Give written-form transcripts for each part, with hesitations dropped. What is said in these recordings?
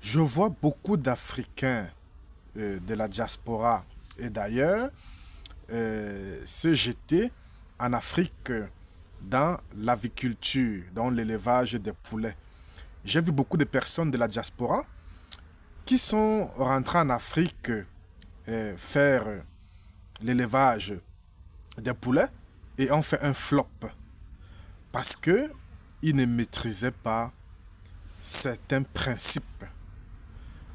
Je vois beaucoup d'Africains de la diaspora et d'ailleurs se jeter en Afrique dans l'aviculture, dans l'élevage des poulets. J'ai vu beaucoup de personnes de la diaspora qui sont rentrées en Afrique faire l'élevage des poulets et ont fait un flop parce que ils ne maîtrisaient pas certains principes.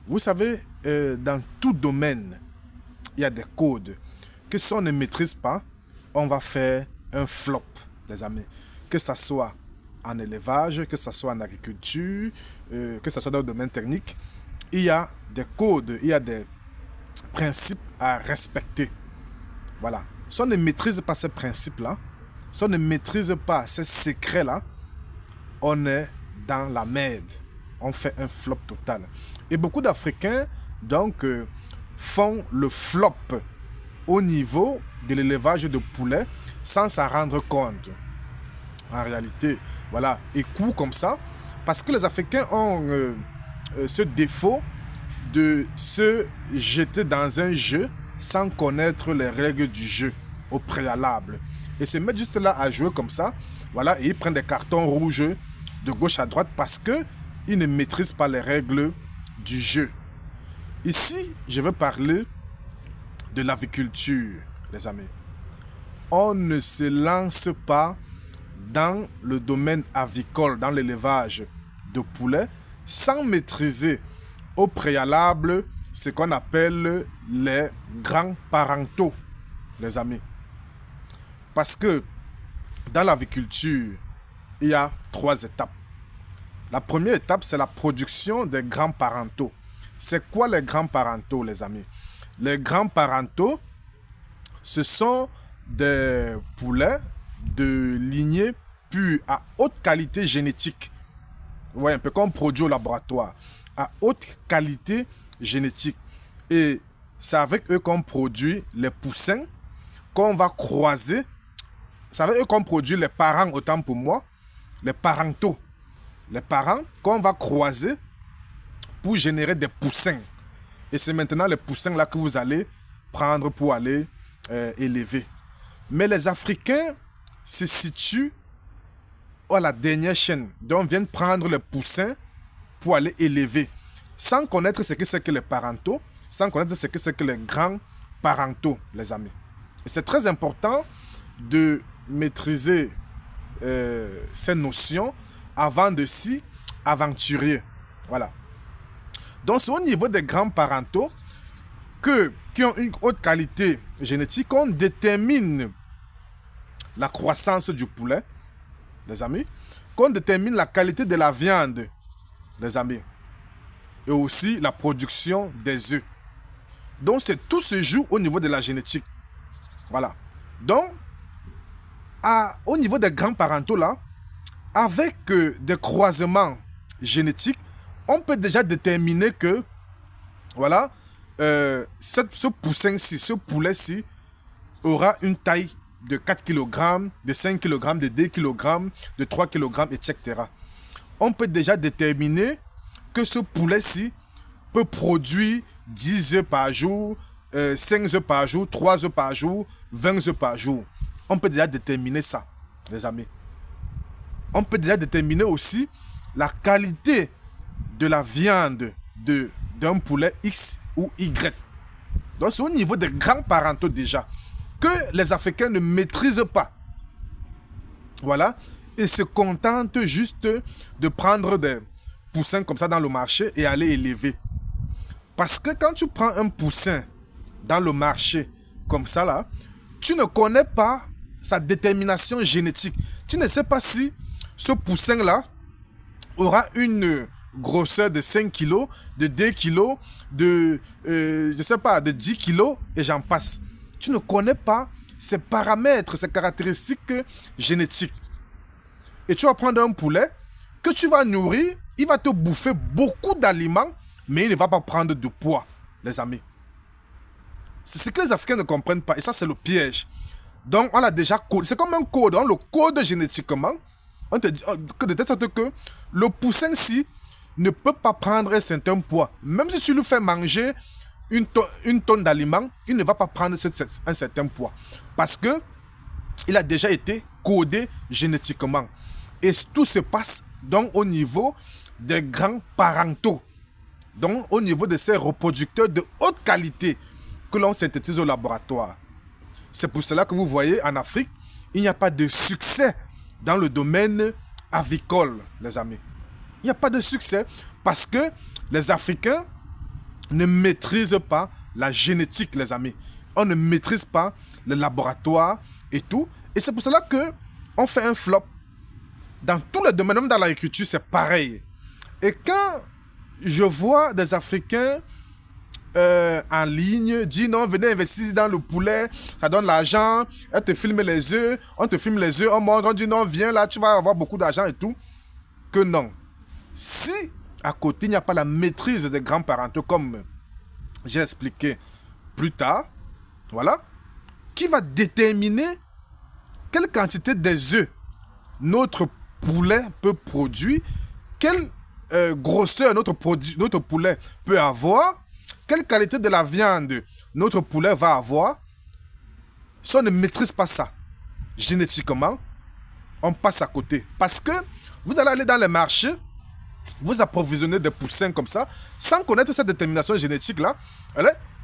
Vous savez, dans tout domaine, il y a des codes que si on ne maîtrise pas, on va faire un flop, les amis. Que ce soit en élevage, que ce soit en agriculture, que ce soit dans le domaine technique, il y a des codes, il y a des principes à respecter. Voilà. Si on ne maîtrise pas ces principes-là, si on ne maîtrise pas ces secrets-là, on est dans la merde. On fait un flop total. Et beaucoup d'Africains, donc, font le flop au niveau de l'élevage de poulets sans s'en rendre compte. En réalité, voilà, et coup comme ça, parce que les Africains ont ce défaut de se jeter dans un jeu sans connaître les règles du jeu au préalable. Et se mettre juste là à jouer comme ça, voilà, et ils prennent des cartons rouges de gauche à droite parce qu'ils ne maîtrisent pas les règles du jeu. Ici, je vais parler de l'aviculture, les amis. On ne se lance pas dans le domaine avicole, dans l'élevage de poulets, sans maîtriser au préalable ce qu'on appelle les grands parentaux, les amis. Parce que dans l'aviculture, il y a 3 étapes. La première étape, c'est la production des grands parentaux. C'est quoi les grands parentaux, les amis? Les grands parentaux, ce sont des poulets de lignée pure à haute qualité génétique. Ouais, un peu comme produit au laboratoire. À haute qualité génétique. Et c'est avec eux qu'on produit les poussins qu'on va croiser. C'est avec eux qu'on produit les parents, autant pour moi, les parentaux. Les parents qu'on va croiser pour générer des poussins. Et c'est maintenant les poussins là que vous allez prendre pour aller élever. Mais les Africains se situent à la dernière chaîne. Donc, viennent prendre les poussins pour aller élever. Sans connaître ce que c'est que les parentaux, sans connaître ce que c'est que les grands parentaux, les amis. Et c'est très important de maîtriser ces notions avant de s'y aventurer. Voilà. Donc, c'est au niveau des grands parentaux qui ont une haute qualité génétique qu'on détermine la croissance du poulet, les amis, qu'on détermine la qualité de la viande, les amis, et aussi la production des œufs. Donc, tout se joue au niveau de la génétique. Voilà. Donc, au niveau des grands parentaux, là, avec des croisements génétiques, on peut déjà déterminer que, voilà, ce poussin-ci, ce poulet-ci, aura une taille de 4 kg, de 5 kg, de 2 kg, de 3 kg, etc. On peut déjà déterminer que ce poulet-ci peut produire 10 œufs par jour, 5 œufs par jour, 3 œufs par jour, 20 œufs par jour. On peut déjà déterminer ça, les amis. On peut déjà déterminer aussi la qualité de la viande d'un poulet X ou Y. Donc c'est au niveau des grands parentaux déjà que les Africains ne maîtrisent pas. Voilà. Et se contentent juste de prendre des poussins comme ça dans le marché et aller élever. Parce que quand tu prends un poussin dans le marché comme ça là, tu ne connais pas sa détermination génétique. Tu ne sais pas si ce poussin là aura une grosseur de 5 kg, de 2 kg, de, je sais pas, de 10 kg et j'en passe. Tu ne connais pas ses paramètres, ses caractéristiques génétiques. Et tu vas prendre un poulet que tu vas nourrir, il va te bouffer beaucoup d'aliments, mais il ne va pas prendre de poids, les amis. C'est ce que les Africains ne comprennent pas, et ça c'est le piège. Donc on a déjà codé, c'est comme un code, on le code génétiquement, on te dit que de telle sorte que le poussin-ci ne peut pas prendre un certain poids. Même si tu lui fais manger une tonne d'aliments, il ne va pas prendre un certain poids. Parce que il a déjà été codé génétiquement. Et tout se passe donc au niveau des grands parentaux. Donc au niveau de ces reproducteurs de haute qualité que l'on synthétise au laboratoire. C'est pour cela que vous voyez en Afrique, il n'y a pas de succès dans le domaine avicole, les amis. Il n'y a pas de succès parce que les Africains ne maîtrisent pas la génétique, les amis. On ne maîtrise pas le laboratoire et tout. Et c'est pour cela qu'on fait un flop. Dans tous les domaines, même dans l'agriculture, c'est pareil. Et quand je vois des Africains en ligne dire non, venez investir dans le poulet, ça donne l'argent, on te filme les œufs, on montre, on dit non, viens là, tu vas avoir beaucoup d'argent et tout. Que non. Si à côté, il n'y a pas la maîtrise des grands parentaux, comme j'ai expliqué plus tard, voilà, qui va déterminer quelle quantité des œufs notre poulet peut produire, quelle grosseur notre poulet peut avoir, quelle qualité de la viande notre poulet va avoir. Si on ne maîtrise pas ça génétiquement, on passe à côté. Parce que vous allez aller dans les marchés, vous approvisionner des poussins comme ça, sans connaître cette détermination génétique-là,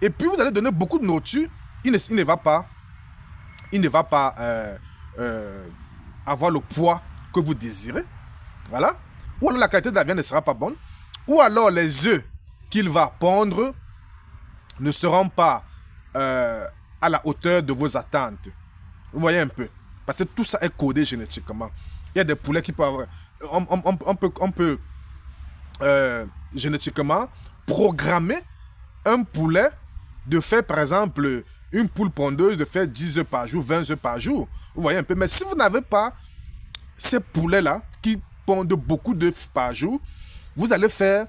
et puis vous allez donner beaucoup de nourriture, il ne va pas avoir le poids que vous désirez. Voilà. Ou alors la qualité de la viande ne sera pas bonne. Ou alors les œufs qu'il va pondre ne seront pas à la hauteur de vos attentes. Vous voyez un peu. Parce que tout ça est codé génétiquement. Il y a des poulets qui peuvent avoir... On peut génétiquement programmer un poulet de faire, par exemple, une poule pondeuse de faire 10 œufs par jour, 20 œufs par jour. Vous voyez un peu. Mais si vous n'avez pas ces poulets-là qui pondent beaucoup d'œufs par jour, vous allez faire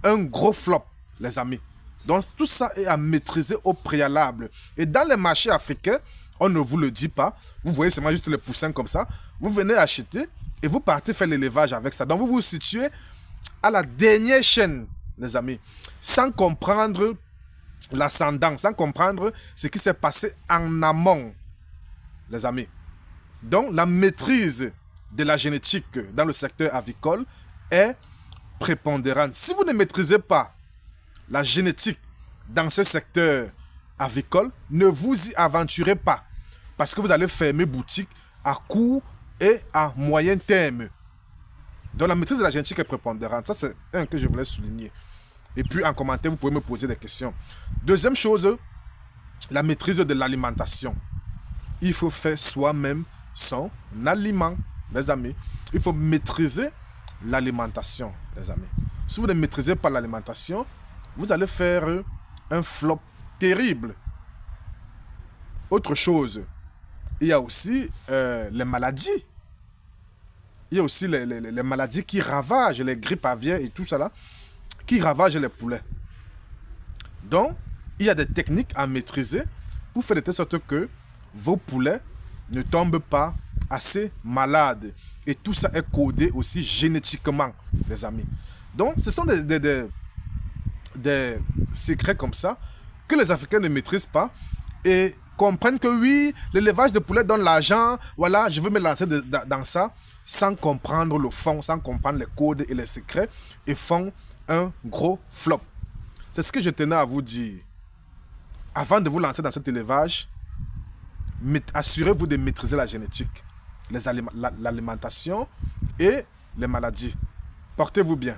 un gros flop, les amis. Donc, tout ça est à maîtriser au préalable. Et dans les marchés africains, on ne vous le dit pas. Vous voyez seulement juste les poussins comme ça. Vous venez acheter et vous partez faire l'élevage avec ça. Donc, vous vous situez à la dernière chaîne, les amis, sans comprendre l'ascendant, sans comprendre ce qui s'est passé en amont, les amis. Donc, la maîtrise de la génétique dans le secteur avicole est prépondérante. Si vous ne maîtrisez pas la génétique dans ce secteur avicole, ne vous y aventurez pas parce que vous allez fermer boutique à court et à moyen terme. Donc la maîtrise de la génétique est prépondérante. Ça, c'est un que je voulais souligner. Et puis en commentaire, vous pouvez me poser des questions. Deuxième chose, la maîtrise de l'alimentation. Il faut faire soi-même son aliment, les amis. Il faut maîtriser l'alimentation, les amis. Si vous ne maîtrisez pas l'alimentation, vous allez faire un flop terrible. Autre chose, il y a aussi les maladies. Il y a aussi les maladies qui ravagent, les grippes aviaires et tout ça là, qui ravagent les poulets. Donc, il y a des techniques à maîtriser pour faire de telle sorte que vos poulets ne tombent pas assez malades. Et tout ça est codé aussi génétiquement, les amis. Donc, ce sont des secrets comme ça que les Africains ne maîtrisent pas et comprennent que oui, l'élevage de poulets donne l'argent, voilà, je veux me lancer dans ça, sans comprendre le fond, sans comprendre les codes et les secrets, et font un gros flop. C'est ce que je tenais à vous dire. Avant de vous lancer dans cet élevage, assurez-vous de maîtriser la génétique, l'alimentation et les maladies. Portez-vous bien.